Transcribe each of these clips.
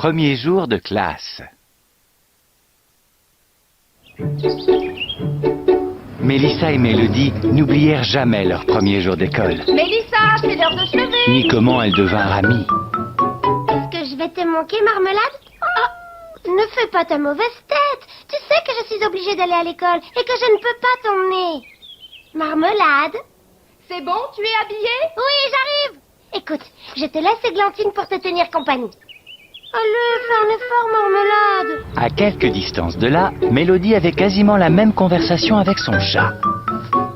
Premier jour de classe. Mélissa et Mélodie n'oublièrent jamais leur premier jour d'école. Mélissa, c'est l'heure de se lever. Ni comment elles devinrent amies. Est-ce que je vais te manquer, Marmelade? Oh, ne fais pas ta mauvaise tête. Tu sais que je suis obligée d'aller à l'école et que je ne peux pas t'emmener. Marmelade? C'est bon, tu es habillée? Oui, j'arrive. Écoute, je te laisse Églantine pour te tenir compagnie. Allez, fais un effort, Marmelade. À quelque distance de là, Mélodie avait quasiment la même conversation avec son chat.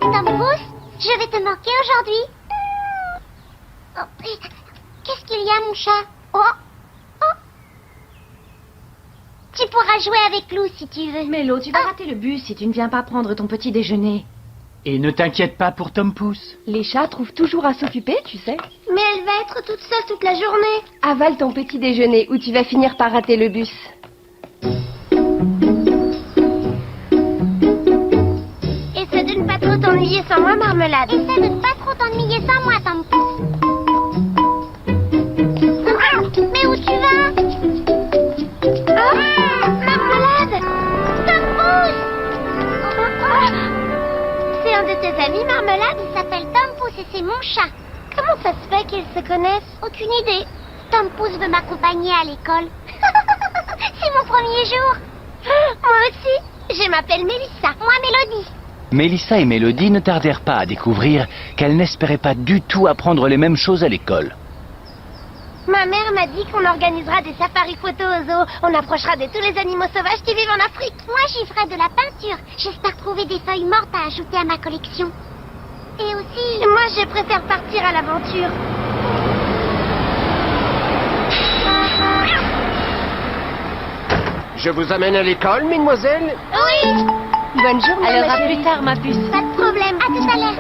Tompouce, je vais te manquer aujourd'hui. Oh, qu'est-ce qu'il y a, mon chat? Oh. Tu pourras jouer avec Lou si tu veux. Mélo, tu vas rater le bus si tu ne viens pas prendre ton petit déjeuner. Et ne t'inquiète pas pour Tom Pouce. Les chats trouvent toujours à s'occuper, tu sais. Mais elle va être toute seule toute la journée. Avale ton petit déjeuner ou tu vas finir par rater le bus. Essaie de ne pas trop t'ennuyer sans moi, Marmelade. Essaie de ne pas trop t'ennuyer sans moi, Tompouce. Mais où tu vas? Marmelade! Tompouce! C'est un de tes amis, Marmelade? Il s'appelle Tompouce et c'est mon chat. Comment ça se fait qu'ils se connaissent? Aucune idée. Tompouce veut m'accompagner à l'école. C'est mon premier jour. Moi aussi. Je m'appelle Mélissa. Moi, Mélodie. Mélissa et Mélodie ne tardèrent pas à découvrir qu'elles n'espéraient pas du tout apprendre les mêmes choses à l'école. Ma mère m'a dit qu'on organisera des safaris photos au zoo. On approchera de tous les animaux sauvages qui vivent en Afrique. Moi, j'y ferai de la peinture. J'espère trouver des feuilles mortes à ajouter à ma collection. Et aussi... Moi, je préfère partir à l'aventure. Je vous amène à l'école, mesdemoiselles? Oui. Bonne journée, Alors, ma à chérie. plus tard, ma puce. Pas de problème. À tout à l'heure.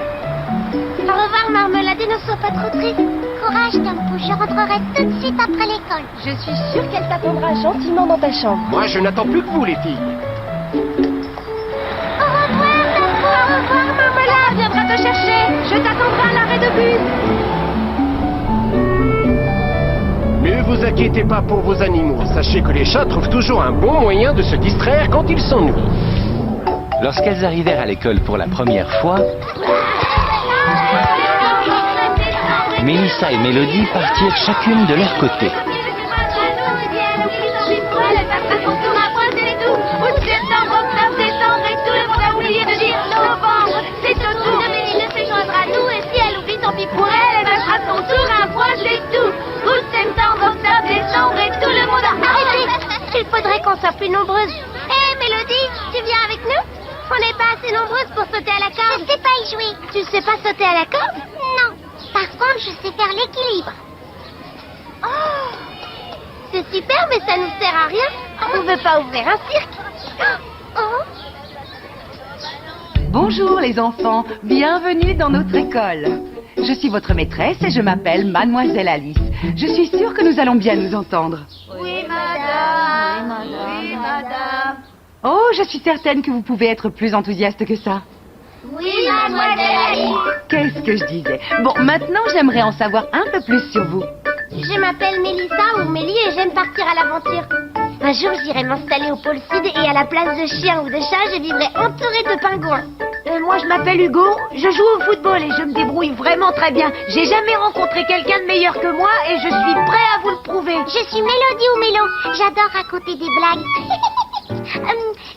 Au revoir, Marmelade, et ne sois pas trop triste. Courage, Tompouce. Je rentrerai tout de suite après l'école. Je suis sûre qu'elle t'attendra gentiment dans ta chambre. Moi, je n'attends plus que vous, les filles. Au revoir, Tompouce. Au revoir, Marmelade. Viendra te chercher. Je t'attendrai à l'arrêt de bus. Ne vous inquiétez pas pour vos animaux. Sachez que les chats trouvent toujours un bon moyen de se distraire quand ils s'ennuient. Lorsqu'elles arrivèrent à l'école pour la première fois, Mélissa et Mélodie partirent chacune de leur côté. Il faudrait qu'on soit plus nombreuses. Hé, Mélodie, tu viens avec nous? On n'est pas assez nombreuses pour sauter à la corde. Je sais pas y jouer. Tu sais pas sauter à la corde? Non. Par contre, je sais faire l'équilibre. Oh! C'est super, mais ça nous sert à rien. On veut pas ouvrir un cirque. Oh! Bonjour les enfants, bienvenue dans notre école. Je suis votre maîtresse et je m'appelle Mademoiselle Alice. Je suis sûre que nous allons bien nous entendre. Oui, madame. Oui, madame. Oh, je suis certaine que vous pouvez être plus enthousiaste que ça. Oui, mademoiselle Alice. Qu'est-ce que je disais? Bon, maintenant j'aimerais en savoir un peu plus sur vous. Je m'appelle Mélissa ou Mélie et j'aime partir à l'aventure. Un jour, j'irai m'installer au pôle Sud et à la place de chiens ou de chats, je vivrai entourée de pingouins. Moi, je m'appelle Hugo, je joue au football et je me débrouille vraiment très bien. J'ai jamais rencontré quelqu'un de meilleur que moi et je suis prêt à vous le prouver. Je suis Mélodie ou Mélo. J'adore raconter des blagues.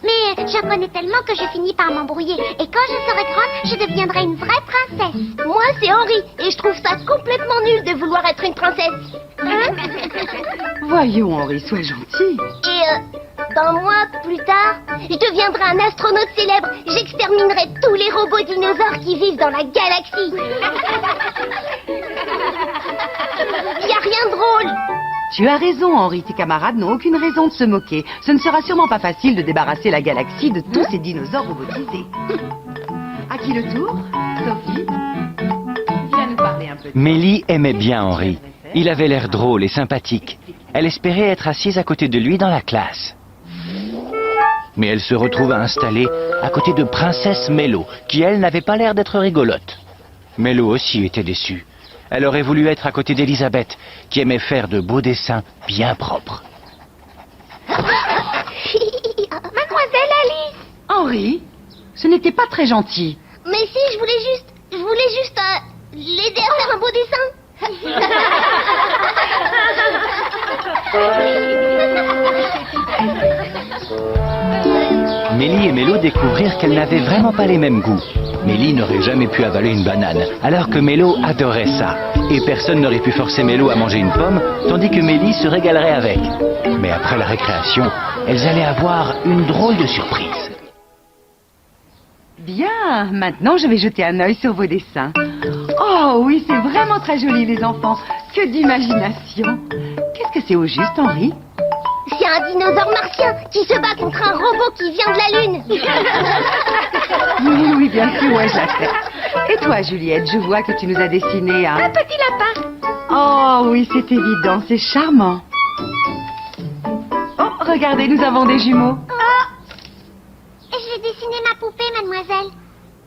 Mais j'en connais tellement que je finis par m'embrouiller. Et quand je serai grande, je deviendrai une vraie princesse. Moi, c'est Henri et je trouve ça complètement nul de vouloir être une princesse. Hein? Voyons Henri, sois gentil. Et dans moi, plus tard, je deviendrai un astronaute célèbre. J'exterminerai tous les robots dinosaures qui vivent dans la galaxie. Il n'y a rien de drôle. Tu as raison Henri, tes camarades n'ont aucune raison de se moquer. Ce ne sera sûrement pas facile de débarrasser la galaxie de tous ces dinosaures robotisés. À qui le tour? Sophie? Viens nous parler un peu. Mélie aimait bien Henri. Il avait l'air drôle et sympathique. Elle espérait être assise à côté de lui dans la classe. Mais elle se retrouva installée à côté de Princesse Mélo, qui elle n'avait pas l'air d'être rigolote. Mélo aussi était déçue. Elle aurait voulu être à côté d'Elisabeth, qui aimait faire de beaux dessins bien propres. Mademoiselle Alice. Henri, ce n'était pas très gentil. Mais si, je voulais juste l'aider à faire un beau dessin. Mélie et Mélo découvrirent qu'elles n'avaient vraiment pas les mêmes goûts. Mélie n'aurait jamais pu avaler une banane, alors que Mélo adorait ça. Et personne n'aurait pu forcer Mélo à manger une pomme, tandis que Mélie se régalerait avec. Mais après la récréation, elles allaient avoir une drôle de surprise. Bien, maintenant je vais jeter un œil sur vos dessins. Oh oui, c'est vraiment très joli les enfants. Que d'imagination. Qu'est-ce que c'est au juste, Henri? C'est un dinosaure martien qui se bat contre un robot qui vient de la Lune. Oui, bien sûr, ouais, je la sais. Et toi, Juliette, je vois que tu nous as dessiné Un petit lapin. Oh oui, c'est évident, c'est charmant. Oh, regardez, nous avons des jumeaux. J'ai dessiné ma poupée, mademoiselle.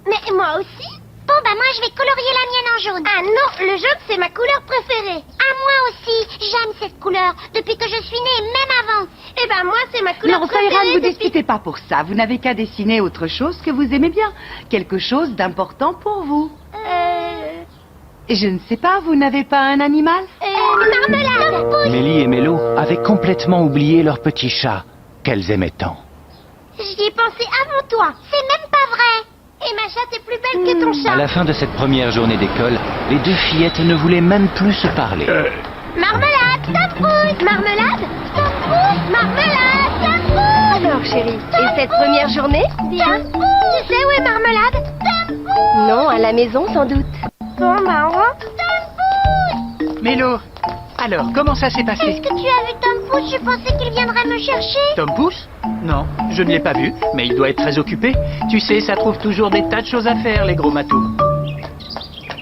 Mais moi aussi? Bon, moi, je vais colorier la mienne en jaune. Ah non, le jaune, c'est ma couleur préférée. Ah, moi aussi, j'aime cette couleur. Depuis que je suis née, même avant. Eh ben, moi, c'est ma couleur Non, ça préférée. ira, ne vous disputez pas pour ça. Vous n'avez qu'à dessiner autre chose que vous aimez bien. Quelque chose d'important pour vous. Je ne sais pas, vous n'avez pas un animal? Marmelade. Mélie et Mélo avaient complètement oublié leur petit chat, qu'elles aimaient tant. J'y ai pensé avant toi. C'est même pas vrai. Et ma chatte est plus belle que ton chat. À la fin de cette première journée d'école, les deux fillettes ne voulaient même plus se parler. Marmelade, Tampousse. Marmelade, Tampousse. Marmelade, Tampousse. Alors, chérie, et cette première journée? Bien. Tu sais où est Marmelade? Tampousse. Non, à la maison, sans doute. Bon, on rentre. Tampousse. Mélo, alors, comment ça s'est Est-ce passé? que tu as vu Tampousse? Je pensais qu'il viendrait me chercher. Tom Pouce? Non, je ne l'ai pas vu, mais il doit être très occupé. Tu sais, ça trouve toujours des tas de choses à faire, les gros matous.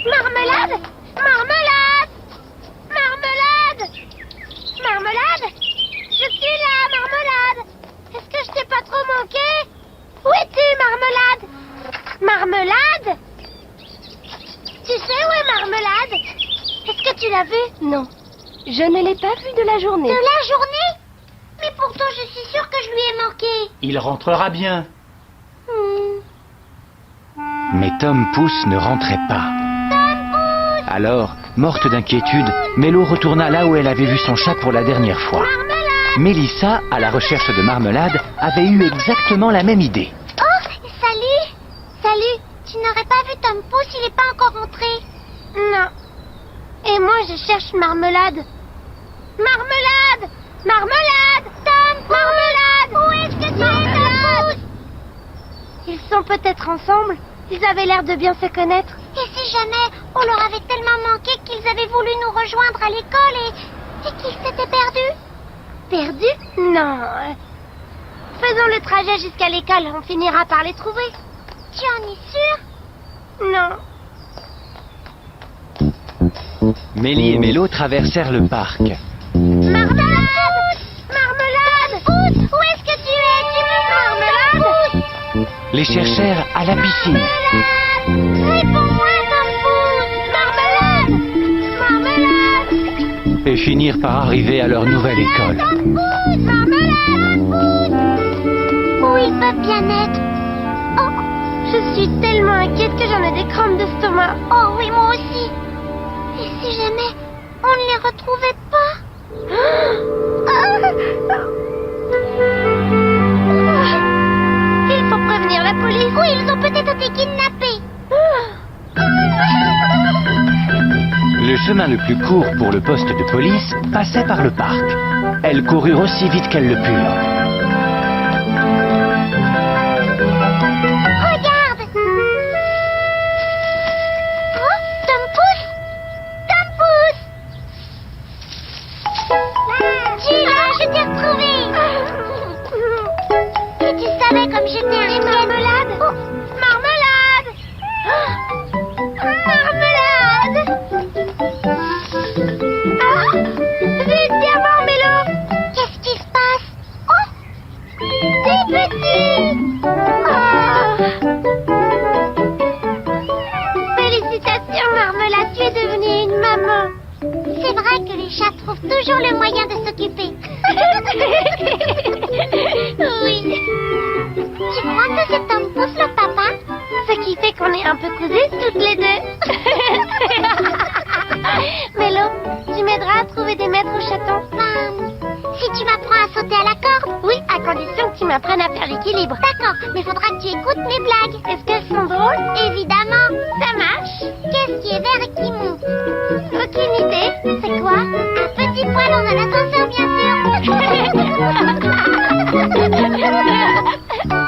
Marmelade. Marmelade. Marmelade. Marmelade. Je suis là, Marmelade. Est-ce que je t'ai pas trop manqué? Où es-tu, Marmelade? Marmelade? Tu sais où est Marmelade? Est-ce que tu l'as vue? Non, je ne l'ai pas vue de la journée. De la journée? Mais pourtant, je suis sûre que je lui ai manqué. Il rentrera bien. Mais Tom Pouce ne rentrait pas. Alors, morte d'inquiétude, Mélo retourna là où elle avait vu son chat pour la dernière fois. Marmelade. Mélissa, à la recherche de Marmelade, avait eu exactement la même idée. Oh, salut. Salut. Tu n'aurais pas vu Tom Pouce, il n'est pas encore rentré. Non. Et moi, je cherche Marmelade. Marmelade. Marmelade. Tom, Marmelade. Où est-ce que tu es, Tom Pouce? Ils sont peut-être ensemble. Ils avaient l'air de bien se connaître. Et si jamais on leur avait tellement manqué qu'ils avaient voulu nous rejoindre à l'école et qu'ils s'étaient perdus? Perdus? Non. Faisons le trajet jusqu'à l'école, on finira par les trouver. Tu en es sûr? Non. Mélie et Mélo traversèrent le parc. Marmelade! Marmelade! Pouce, où est-ce que tu es? Tu me Marmelade! Les cherchèrent à la piscine. Marmelade! Réponds-moi, Tom Pouce! Marmelade! Marmelade! Et finirent par arriver à leur nouvelle école. Tom Pouce! Marmelade! Où ils peuvent bien être? Oh, je suis tellement inquiète que j'en ai des crampes d'estomac. Oh oui, moi aussi. Et si jamais on ne les retrouvait pas? Il faut prévenir la police. Oui, ils ont peut-être été kidnappés. Le chemin le plus court pour le poste de police passait par le parc. Elles coururent aussi vite qu'elles le purent. Regarde. Oh, Tom Pouce. Tom Pouce. Tu es là, je t'ai retrouvé. Et tu savais comme j'étais inquiète. Marmelade. Oh, Marmelade. Marmelade. Ah, vite, viens voir, Mélo. Qu'est-ce qui se passe? Oh, Les chats trouvent toujours le moyen de s'occuper. Oui. Tu crois que cet homme pousse le papa? Ce qui fait qu'on est un peu cousues toutes les deux. Mélo, tu m'aideras à trouver des maîtres aux chatons? Si tu m'apprends à sauter à la corde? Oui, à condition que tu m'apprennes à faire l'équilibre. D'accord, mais faudra que tu écoutes mes blagues. Est-ce qu'elles sont drôles? Évidemment. Ça marche. Qu'est-ce qui est vert et qui monte? Aucune idée. C'est quoi? Un petit poil dans un ascenseur, bien sûr.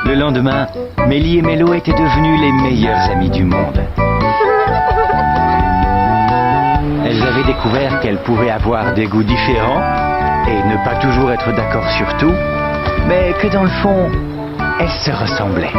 Le lendemain, Mélie et Mélo étaient devenus les meilleurs amis du monde. Elles avaient découvert qu'elles pouvaient avoir des goûts différents et ne pas toujours être d'accord sur tout, mais que dans le fond, elles se ressemblaient.